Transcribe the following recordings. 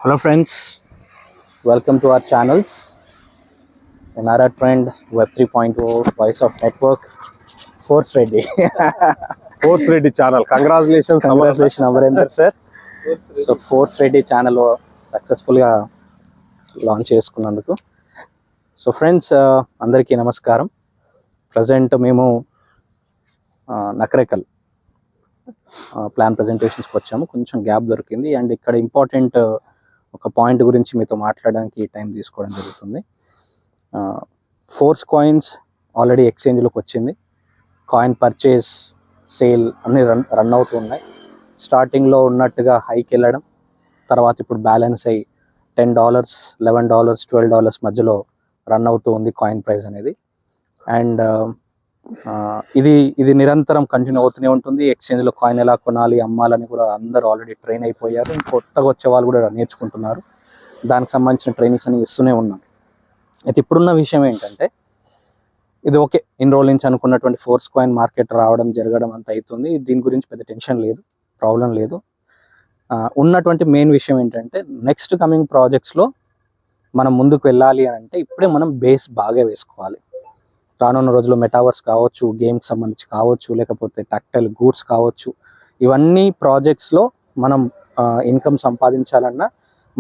Hello friends, welcome to our channels. Another trend, Web 3.0, Voice of Network, Force Reddy. Force Reddy channel. Congratulations Amarinder sir. So Force Reddy channel successfully launch చేసుకున్నందుకు. So friends, అందరికీ నమస్కారం. Present మేము Nakrekal plan ప్రజెంటేషన్స్కి వచ్చాము. కొంచెం gap దొరికింది and ఇక్కడ important ఒక point గురించి మీతో మాట్లాడడానికి టైం తీసుకోవడం జరుగుతుంది. ఫోర్స్ కాయిన్స్ ఆల్రెడీ ఎక్స్చేంజ్లోకి వచ్చింది. కాయిన్ పర్చేస్ సేల్ అన్నీ రన్ అవుతూ ఉన్నాయి. స్టార్టింగ్లో ఉన్నట్టుగా హైకి వెళ్ళడం, తర్వాత ఇప్పుడు బ్యాలెన్స్ అయ్యి $10, $11, $12 మధ్యలో రన్ అవుతూ ఉంది కాయిన్ ప్రైస్ అనేది. అండ్ ఇది నిరంతరం కంటిన్యూ అవుతూనే ఉంటుంది. ఎక్స్చేంజ్లో కాయిన్ ఎలా కొనాలి, అమ్మాలని కూడా అందరూ ఆల్రెడీ ట్రైన్ అయిపోయారు. కొత్తగా వచ్చే వాళ్ళు కూడా నేర్చుకుంటున్నారు. దానికి సంబంధించిన ట్రైనింగ్స్ అని ఇస్తూనే ఉన్నారు. అయితే ఇప్పుడున్న విషయం ఏంటంటే, ఇది ఓకే, ఇన్ని రోజుల నుంచి అనుకున్నటువంటి ఫోర్స్ కాయిన్ మార్కెట్ రావడం జరగడం అంత అవుతుంది. దీని గురించి పెద్ద టెన్షన్ లేదు, ప్రాబ్లం లేదు. ఉన్నటువంటి మెయిన్ విషయం ఏంటంటే, నెక్స్ట్ కమింగ్ ప్రాజెక్ట్స్లో మనం ముందుకు వెళ్ళాలి అని అంటే ఇప్పుడే మనం బేస్ బాగా వేసుకోవాలి. రానున్న రోజుల్లో మెటావర్స్ కావచ్చు, గేమ్కి సంబంధించి కావచ్చు, లేకపోతే టెక్టైల్ గూడ్స్ కావచ్చు, ఇవన్నీ ప్రాజెక్ట్స్లో మనం ఇన్కమ్ సంపాదించాలన్నా,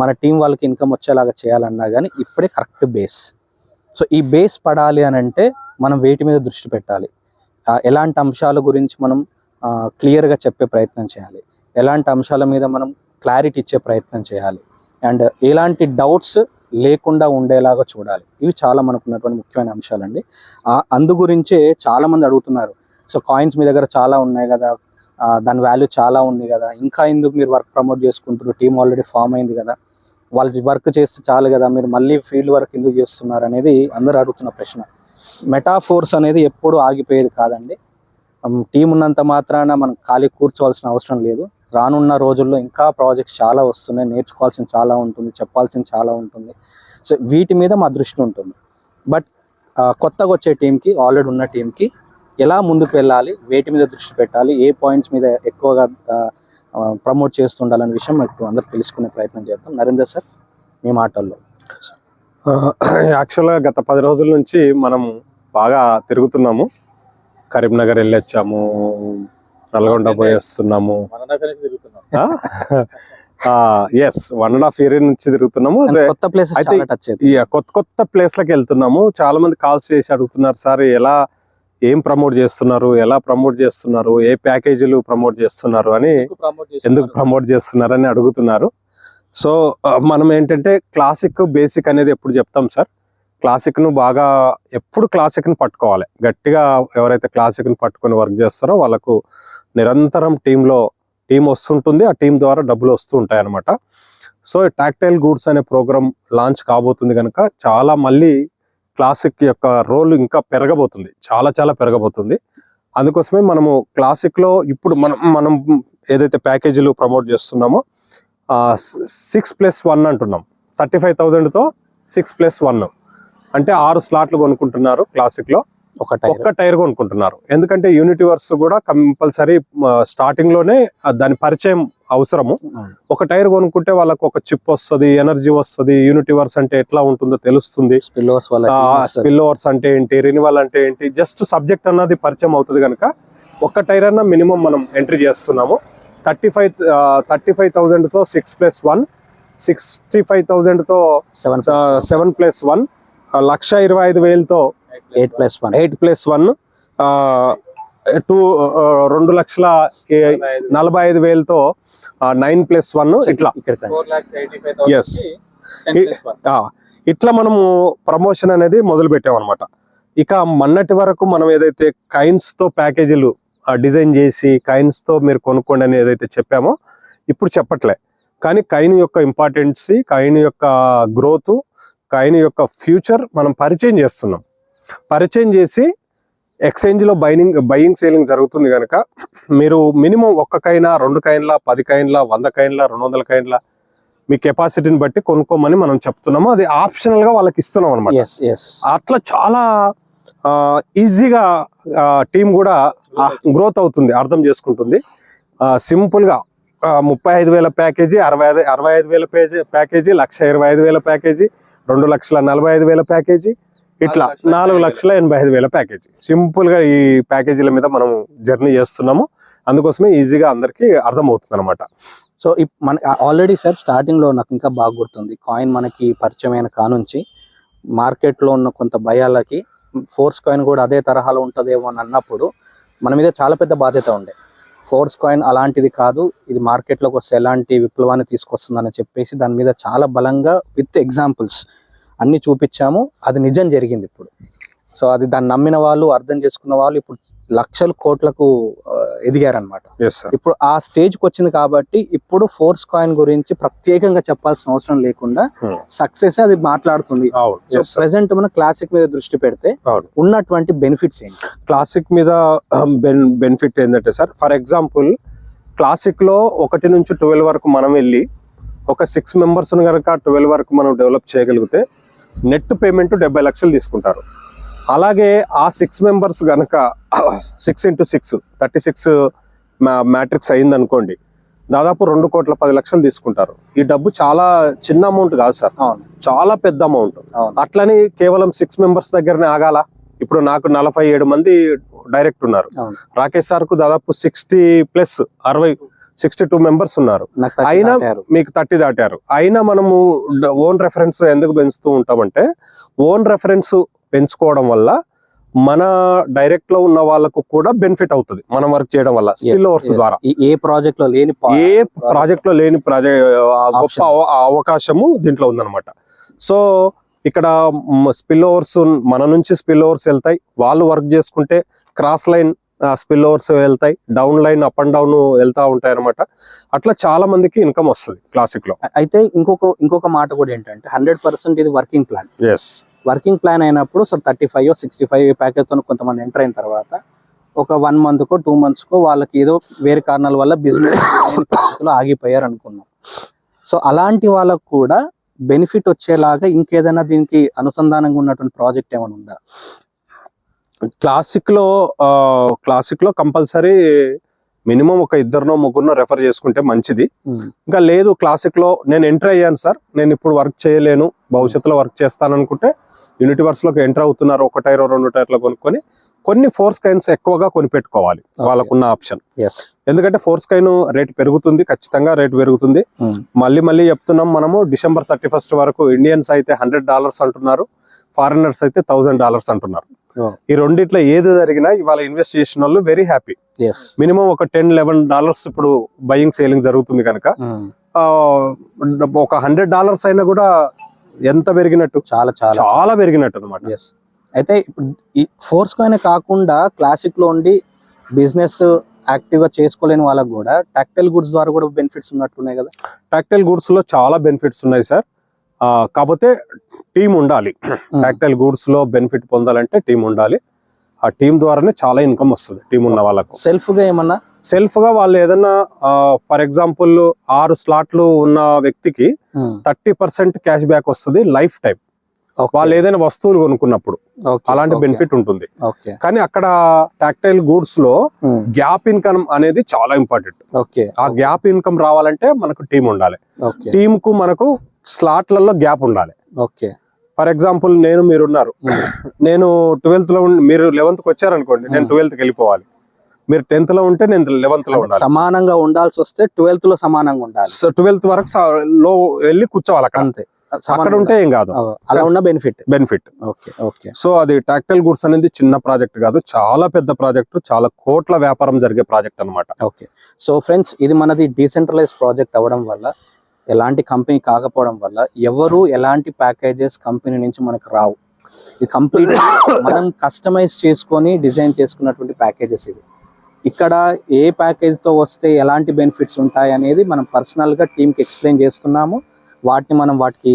మన టీం వాళ్ళకి ఇన్కమ్ వచ్చేలాగా చేయాలన్నా కానీ ఇప్పుడే కరెక్ట్ బేస్. సో ఈ బేస్ పడాలి అని అంటే మనం వేటి మీద దృష్టి పెట్టాలి, ఎలాంటి అంశాల గురించి మనం క్లియర్గా చెప్పే ప్రయత్నం చేయాలి, ఎలాంటి అంశాల మీద మనం క్లారిటీ ఇచ్చే ప్రయత్నం చేయాలి, అండ్ ఎలాంటి డౌట్స్ లేకుండా ఉండేలాగా చూడాలి. ఇవి చాలా మనకున్నటువంటి ముఖ్యమైన అంశాలండి. అందు గురించే చాలామంది అడుగుతున్నారు, సో కాయిన్స్ మీ దగ్గర చాలా ఉన్నాయి కదా, దాని వాల్యూ చాలా ఉంది కదా, ఇంకా ఎందుకు మీరు వర్క్ ప్రమోట్ చేసుకుంటారు, టీం ఆల్రెడీ ఫామ్ అయింది కదా, వాళ్ళు వర్క్ చేస్తే చాలు కదా, మీరు మళ్ళీ ఫీల్డ్ వర్క్ ఎందుకు చేస్తున్నారు అనేది అందరూ అడుగుతున్న ప్రశ్న. మెటాఫోర్స్ అనేది ఎప్పుడు ఆగిపోయేది కాదండి. టీం ఉన్నంత మాత్రాన మనం ఖాళీ కూర్చోవాల్సిన అవసరం లేదు. రానున్న రోజుల్లో ఇంకా ప్రాజెక్ట్స్ చాలా వస్తున్నాయి, నేర్చుకోవాల్సిన చాలా ఉంటుంది, చెప్పాల్సిన చాలా ఉంటుంది. సో వీటి మీద మా దృష్టి ఉంటుంది. బట్ కొత్తగా వచ్చే టీంకి, ఆల్రెడీ ఉన్న టీంకి ఎలా ముందుకు వెళ్ళాలి, వేటి మీద దృష్టి పెట్టాలి, ఏ పాయింట్స్ మీద ఎక్కువగా ప్రమోట్ చేస్తుండాలనే విషయం ఇప్పుడు అందరూ తెలుసుకునే ప్రయత్నం చేద్దాం. నరేందర్ సార్, మీ మాటల్లో. యాక్చువల్గా గత 10 రోజుల నుంచి మనం బాగా తిరుగుతున్నాము. కరీంనగర్ వెళ్ళొచ్చాము, నల్గొండ పోయి వస్తున్నాము. ఎస్, 1.5 year నుంచి తిరుగుతున్నాము. కొత్త ప్లేస్ అయితే కొత్త ప్లేస్లకు వెళ్తున్నాము. చాలా మంది కాల్స్ చేసి అడుగుతున్నారు, సార్ ఏం ప్రమోట్ చేస్తున్నారు, ఎలా ప్రమోట్ చేస్తున్నారు, ఏ ప్యాకేజీలు ప్రమోట్ చేస్తున్నారు అని, ఎందుకు ప్రమోట్ చేస్తున్నారు అని అడుగుతున్నారు. సో మనం ఏంటంటే క్లాసిక్ బేసిక్ అనేది ఎప్పుడు చెప్తాం సార్. క్లాసిక్ను బాగా ఎప్పుడు క్లాసిక్ని పట్టుకోవాలి. గట్టిగా ఎవరైతే క్లాసిక్ని పట్టుకొని వర్క్ చేస్తారో వాళ్ళకు నిరంతరం టీం వస్తుంటుంది. ఆ టీం ద్వారా డబ్బులు వస్తూ ఉంటాయి అన్నమాట. సో టాక్టైల్ గూడ్స్ అనే ప్రోగ్రామ్ లాంచ్ కాబోతుంది కనుక చాలా మళ్ళీ క్లాసిక్ యొక్క రోల్ ఇంకా పెరగబోతుంది, చాలా పెరగబోతుంది. అందుకోసమే మనము క్లాసిక్లో ఇప్పుడు మనం ఏదైతే ప్యాకేజీలు ప్రమోట్ చేస్తున్నామో 6+1 అంటున్నాం. 35,000తో 6+1 అంటే 6 స్లాట్లు కొనుక్కుంటున్నారు. క్లాసిక్లో ఒక్క టైర్ కొనుక్కుంటున్నారు. ఎందుకంటే యూనిటీవర్స్ కూడా కంపల్సరీ స్టార్టింగ్ లోనే దాని పరిచయం అవసరము. ఒక టైర్ కొనుక్కుంటే వాళ్ళకు ఒక చిప్ వస్తుంది, ఎనర్జీ వస్తుంది, యూనిటీవర్స్ అంటే ఎట్లా ఉంటుందో తెలుస్తుంది, స్పిల్ ఓవర్స్ అంటే ఏంటి, రెన్యువల్ అంటే ఏంటి, జస్ట్ సబ్జెక్ట్ అన్నది పరిచయం అవుతుంది కనుక ఒక్క టైర్ అన్న మినిమం మనం ఎంట్రీ చేస్తున్నాము. 35,000తో 6+1, 65,000తో 7+1, 1,25,000తో 8+1, 2,45,000తో 9+1, ఇట్లా మనము ప్రమోషన్ అనేది మొదలు పెట్టామన్నమాట. ఇక మొన్నటి వరకు మనం ఏదైతే కాయిన్స్ తో ప్యాకేజీలు డిజైన్ చేసి కాయిన్స్ తో మీరు కొనుక్కోండి అని ఏదైతే చెప్పామో ఇప్పుడు చెప్పట్లే. కానీ కాయిన్ యొక్క ఇంపార్టెన్స్, కాయిన్ యొక్క గ్రోత్, కాయిన్ యొక్క ఫ్యూచర్ మనం పరిచయం చేస్తున్నాం. పరిచయం చేసి ఎక్స్చేంజ్లో బయింగ్ సేలింగ్ జరుగుతుంది కనుక మీరు మినిమం 1 కాయిన్, 2 కాయిన్ల, 10 కాయిన్ల, 100 కాయిన్ల, 200 కాయిన్ల మీ కెపాసిటీని బట్టి కొనుక్కోమని మనం చెప్తున్నాము. అది ఆప్షనల్ గా వాళ్ళకి ఇస్తున్నాం అనమాట. అట్లా చాలా ఈజీగా టీం కూడా గ్రోత్ అవుతుంది, అర్థం చేసుకుంటుంది. సింపుల్ గా 35,000 ప్యాకేజీ, 65,000 ప్యాకేజీ, 1,25,000 ప్యాకేజీ, 2,45,000 ప్యాకేజీ, ఇట్లా 4,85,000 ప్యాకేజీ. సింపుల్ గా ఈ ప్యాకేజీల మీద మనం జర్నీ చేస్తున్నాము. అందుకోసమే ఈజీగా అందరికి అర్థమవుతుంది అనమాట. సో మన ఆల్రెడీ సార్ స్టార్టింగ్ లో నాకు ఇంకా బాగా గుర్తుంది, కాయిన్ మనకి పరిచయమైన కానుంచి మార్కెట్ లో ఉన్న కొంత భయాలకి ఫోర్స్ కాయిన్ కూడా అదే తరహాలో ఉంటదేమో అని అన్నప్పుడు మన మీద చాలా పెద్ద బాధ్యత ఉండే. ఫోర్స్ కాయిన్ అలాంటిది కాదు, ఇది మార్కెట్లోకి వస్తే ఎలాంటి విప్లవాన్ని తీసుకొస్తుందని చెప్పేసి దాని మీద చాలా బలంగా విత్ ఎగ్జాంపుల్స్ అన్ని చూపించాము. అది నిజం జరిగింది ఇప్పుడు. సో అది దాన్ని నమ్మిన వాళ్ళు, అర్థం చేసుకున్న వాళ్ళు ఇప్పుడు లక్షల కోట్లకు ఎదిగారనమాట. ఇప్పుడు ఆ స్టేజ్కి వచ్చింది కాబట్టి ఇప్పుడు ఫోర్స్ కాయిన్ గురించి ప్రత్యేకంగా చెప్పాల్సిన అవసరం లేకుండా సక్సెస్ అది మాట్లాడుతుంది. ప్రెసెంట్ మనం క్లాసిక్ మీద దృష్టి పెడితే ఉన్నటువంటి బెనిఫిట్స్ ఏంటి? క్లాసిక్ మీద బెనిఫిట్ ఏంటంటే సార్, ఫర్ ఎగ్జాంపుల్ క్లాసిక్ లో 1 నుంచి 12 వరకు మనం వెళ్ళి ఒక 6 మెంబర్స్ కనుక 12 వరకు మనం డెవలప్ చేయగలిగితే నెట్ పేమెంట్ 70 లక్షలు తీసుకుంటారు. అలాగే ఆ 6 మెంబర్స్ కనుక 6 into 6 36 మ్యాట్రిక్స్ అయింది అనుకోండి, దాదాపు 2,10,00,000 తీసుకుంటారు. ఈ డబ్బు చాలా చిన్న అమౌంట్ కాదు సార్, చాలా పెద్ద అమౌంట్. అట్లని కేవలం 6 మెంబర్స్ దగ్గరనే ఆగాల. ఇప్పుడు నాకు 47 మంది డైరెక్ట్ ఉన్నారు. రాకేష్ సార్ కు దాదాపు 62 మెంబర్స్ ఉన్నారు. అయినా మీకు 30 దాటారు. అయినా మనము ఓన్ రెఫరెన్స్ ఎందుకు పెంచుతూ ఉంటామంటే, ఓన్ రెఫరెన్స్ పెంచుకోవడం వల్ల మన డైరెక్ట్ లో ఉన్న వాళ్ళకు కూడా బెనిఫిట్ అవుతుంది మనం వర్క్ చేయడం వల్ల. స్పిల్ ఓవర్స్ ద్వారా ఏ ప్రాజెక్ట్ లో లేని గొప్ప అవకాశము దీంట్లో ఉందన్నమాట. సో ఇక్కడ స్పిల్ ఓవర్స్ మన నుంచి స్పిల్ ఓవర్స్ వెళ్తాయి, వాళ్ళు వర్క్ చేసుకుంటే క్రాస్ లైన్ స్పిల్ ఓవర్స్ వెళ్తాయి, down line up and down వెళ్తా ఉంటాయి అనమాట. అట్లా చాలా మందికి ఇన్కమ్ వస్తుంది క్లాసిక్ లో. అయితే ఇంకొక మాట కూడా ఏంటంటే 100% ఇది వర్కింగ్ ప్లాన్. వర్కింగ్ ప్లాన్ అయినప్పుడు సో 35 65 ప్యాకేజ్ తో కొంతమంది ఎంటర్ అయిన తర్వాత ఒక 1 month కో 2 months కో వాళ్ళకి ఏదో వేరే కారణాల వల్ల బిజినెస్ ఆగిపోయారు అనుకున్నాం. సో అలాంటి వాళ్ళకు కూడా బెనిఫిట్ వచ్చేలాగా ఇంకేదైనా దీనికి అనుసంధానంగా ఉన్నటువంటి ప్రాజెక్ట్ ఏమైనా ఉందా? క్లాసిక్ లో కంపల్సరీ మినిమం ఒక 2-3 రెఫర్ చేసుకుంటే మంచిది. ఇంకా లేదు క్లాసిక్ లో నేను ఎంటర్ అయ్యాను సార్, నేను ఇప్పుడు వర్క్ చేయలేను, భవిష్యత్తులో వర్క్ చేస్తాను అనుకుంటే యూనివర్స్ లోకి ఎంటర్ అవుతున్నారు. 1 టైర్ 2 టైర్లు కొనుక్కొని కొన్ని ఫోర్స్ కాయిన్స్ ఎక్కువగా కొనిపెట్టుకోవాలి, వాళ్ళకున్న ఆప్షన్. ఎందుకంటే ఫోర్స్ కాయిన్ రేట్ పెరుగుతుంది, ఖచ్చితంగా రేట్ పెరుగుతుంది. మళ్ళీ చెప్తున్నాం మనము, December 31st వరకు ఇండియన్స్ అయితే $100 అంటున్నారు, ఫారినర్స్ అయితే $1,000 అంటున్నారు. ఈ రెండిట్లో ఏది జరిగినా ఇవాళ ఇన్వెస్ట్ చేసిన వాళ్ళు వెరీ హ్యాపీ. మినిమం ఒక $10-11 ఇప్పుడు బయింగ్ సేలింగ్ జరుగుతుంది కనుక ఒక $100 అయినా కూడా ఎంత పెరిగినట్టు, చాలా పెరిగినట్టు అనమాట. అయితే ఇప్పుడు ఈ ఫోర్స్ కాయిన్ కాకుండా క్లాసిక్ లో ఉండి బిజినెస్ యాక్టివ్ గా చేసుకోలేని వాళ్ళకి కూడా టాక్టైల్ గుడ్స్ ద్వారా కూడా బెనిఫిట్స్ ఉన్నట్టున్నాయి కదా? టాక్టైల్ గుడ్స్ లో చాలా బెనిఫిట్స్ ఉన్నాయి సార్, కాకపోతే టీం ఉండాలి. టాక్టైల్ గూడ్స్ లో బెనిఫిట్ పొందాలంటే టీం ఉండాలి. ఆ టీం ద్వారానే చాలా ఇన్కమ్ వస్తుంది టీం ఉన్న వాళ్ళకు. సెల్ఫ్ గా వాళ్ళు ఏదన్నా ఫర్ ఎగ్జాంపుల్ 6 స్లాట్లు ఉన్న వ్యక్తికి 30% క్యాష్ బ్యాక్ వస్తుంది లైఫ్ టైం, వాళ్ళు ఏదైనా వస్తువులు కొనుక్కున్నప్పుడు. అలాంటి బెనిఫిట్ ఉంటుంది. కానీ అక్కడ టాక్టైల్ గూడ్స్ లో గ్యాప్ ఇన్కమ్ అనేది చాలా ఇంపార్టెంట్. ఆ గ్యాప్ ఇన్కమ్ రావాలంటే మనకు టీం ఉండాలి. టీం కు మనకు స్లాట్లలో గ్యాప్ ఉండాలి. ఫర్ ఎగ్జాంపుల్ మీరున్నారు, నేను 12th లో మీరు 11th కి వచ్చారనుకోండి, నేను 12th కి వెళ్ళిపోవాలి. మీరు 10th లో ఉంటే నేను 11th లో ఉండాలి. సమానంగా ఉండాల్సి వస్తే 12th లో సమానంగా ఉండాలి. 12th వరకు లో వెళ్ళి కూర్చోవాలి అంతే. అక్కడ ఉంటే ఏం కాదు, అలా ఉన్న బెనిఫిట్. సో అది టాక్టైల్ గూడ్స్ అనేది చిన్న ప్రాజెక్ట్ కాదు, చాలా పెద్ద ప్రాజెక్ట్, చాలా కోట్ల వ్యాపారం జరిగే ప్రాజెక్ట్ అనమాట. సో ఫ్రెండ్స్, ఇది మనది డీసెంట్రలైజ్ ప్రాజెక్ట్ అవ్వడం వల్ల, ఎలాంటి కంపెనీ కాకపోవడం వల్ల ఎవరు ఎలాంటి ప్యాకేజెస్ కంపెనీ నుంచి మనకు రావు. ఇది కంప్లీట్ మనం కస్టమైజ్ చేసుకొని డిజైన్ చేసుకున్నటువంటి ప్యాకేజెస్ ఇవి. ఇక్కడ ఏ ప్యాకేజ్ తో వస్తే ఎలాంటి బెనిఫిట్స్ ఉంటాయి అనేది మనం పర్సనల్ గా టీమ్ కి ఎక్స్ప్లెయిన్ చేస్తున్నాము. వాటికి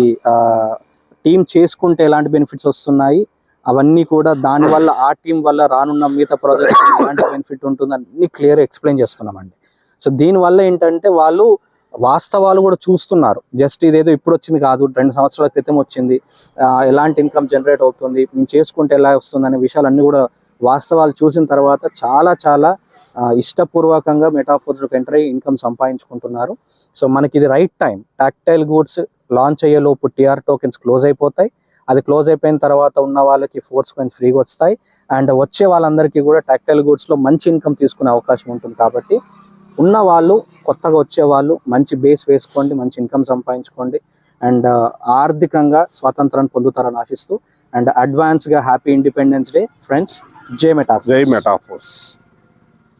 టీమ్ చేసుకుంటే ఎలాంటి బెనిఫిట్స్ వస్తున్నాయి అవన్నీ కూడా, దాని వల్ల ఆ టీం వల్ల రానున్న మిగతా ప్రాజెక్ట్ ఎలాంటి బెనిఫిట్ ఉంటుంది అన్ని క్లియర్ ఎక్స్ప్లెయిన్ చేస్తున్నామండి. సో దీని వల్ల ఏంటంటే వాళ్ళు వాస్తవాలు కూడా చూస్తున్నారు. జస్ట్ ఇదేదో ఇప్పుడు వచ్చింది కాదు, 2 సంవత్సరాల క్రితం వచ్చింది, ఎలాంటి ఇన్కమ్ జనరేట్ అవుతుంది, మేము చేసుకుంటే ఎలా వస్తుంది అనే విషయాలన్నీ కూడా వాస్తవాలు చూసిన తర్వాత చాలా చాలా ఇష్టపూర్వకంగా మెటాఫోర్స్లోకి ఎంటర్ అయ్యి ఇన్కమ్ సంపాదించుకుంటున్నారు. సో మనకి ఇది right time. Tactile goods launch అయ్యేలోపు టీఆర్ టోకెన్స్ క్లోజ్ అయిపోతాయి. అది క్లోజ్ అయిపోయిన తర్వాత ఉన్న వాళ్ళకి ఫోర్స్ కాయిన్స్ ఫ్రీగా వస్తాయి. అండ్ వచ్చే వాళ్ళందరికీ కూడా టాక్టైల్ గూడ్స్లో మంచి ఇన్కమ్ తీసుకునే అవకాశం ఉంటుంది. కాబట్టి ఉన్న వాళ్ళు, కొత్తగా వచ్చే వాళ్ళు మంచి బేస్ వేసుకోండి, మంచి ఇన్కమ్ సంపాదించుకోండి అండ్ ఆర్థికంగా స్వాతంత్రాన్ని పొందుతారని ఆశిస్తూ అండ్ అడ్వాన్స్గా హ్యాపీ ఇండిపెండెన్స్ డే ఫ్రెండ్స్. జై మెటాఫోర్స్. జై మెటాఫోర్స్.